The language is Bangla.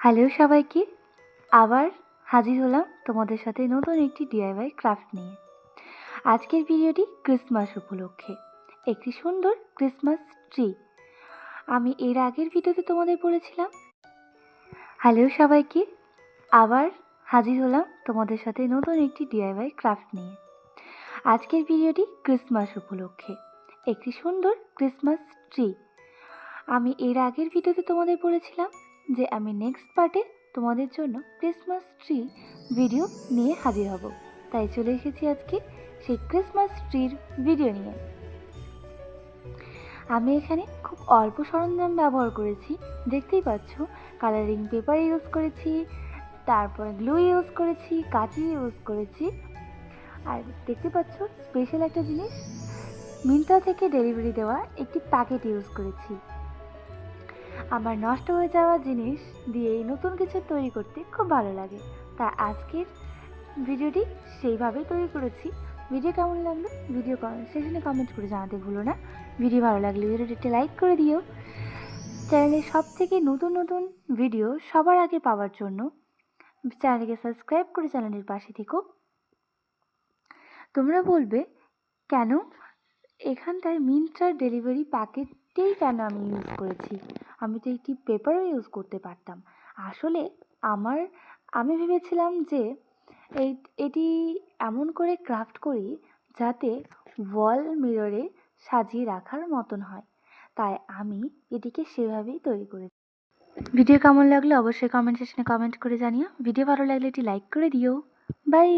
হ্যালো সবাইকে, আবার হাজির হলাম তোমাদের সাথে নতুন একটি ডিআইওয়াই ক্রাফট নিয়ে। আজকের ভিডিওটি ক্রিসমাস উপলক্ষে একটি সুন্দর ক্রিসমাস ট্রি। আমি এর আগের ভিডিওতে তোমাদের বলেছিলাম। হ্যালো সবাইকে, আবার হাজির হলাম তোমাদের সাথে নতুন একটি ডিআইওয়াই ক্রাফট নিয়ে। আজকের ভিডিওটি ক্রিসমাস উপলক্ষে একটি সুন্দর ক্রিসমাস ট্রি। আমি এর আগের ভিডিওতে তোমাদের বলেছিলাম যে আমি নেক্সট পার্টে তোমাদের জন্য ক্রিসমাস ট্রি ভিডিও নিয়ে হাজির হব, তাই চলে এসেছি আজকে সেই ক্রিসমাস ট্রির ভিডিও নিয়ে। আমি এখানে খুব অল্প সরঞ্জাম ব্যবহার করেছি, দেখতেই পাচ্ছ। কালারিং পেপার ইউজ করেছি, তারপর গ্লু ইউজ করেছি, কাঁচি ইউজ করেছি, আর দেখতে পাচ্ছ স্পেশাল একটা জিনিস, মিন্ত্রা থেকে ডেলিভারি দেওয়া একটি প্যাকেট ইউজ করেছি। আমার নষ্ট হয়ে যাওয়া জিনিস দিয়ে নতুন কিছু তৈরি করতে খুব ভালো লাগে, তা আজকের ভিডিওটি সেইভাবেই তৈরি করেছি। ভিডিও কেমন লাগলো ভিডিও সেশনে কমেন্ট করে জানাতে ভুলো না। ভিডিও ভালো লাগলে ভিডিওটি লাইক করে দিও। চ্যানেলে সব থেকে নতুন নতুন ভিডিও সবার আগে পাওয়ার জন্য চ্যানেলকে সাবস্ক্রাইব করে চ্যানেলের পাশে থেকো। তোমরা বলবে কেন এখানটায় মিন্ত্রার ডেলিভারি প্যাকেটটাই কেন আমি ইউজ করেছি, আমি তো একটি পেপারও ইউজ করতে পারতাম। আসলে আমি ভেবেছিলাম যে এটি এমন করে ক্রাফট করি যাতে ওয়াল মিররে সাজিয়ে রাখার মতন হয়, তাই আমি এটিকে সেভাবেই তৈরি করেছি। ভিডিও কেমন লাগলো অবশ্যই কমেন্ট সেকশনে কমেন্ট করে জানিও। ভিডিও ভালো লাগলে এটি লাইক করে দিও। বাই।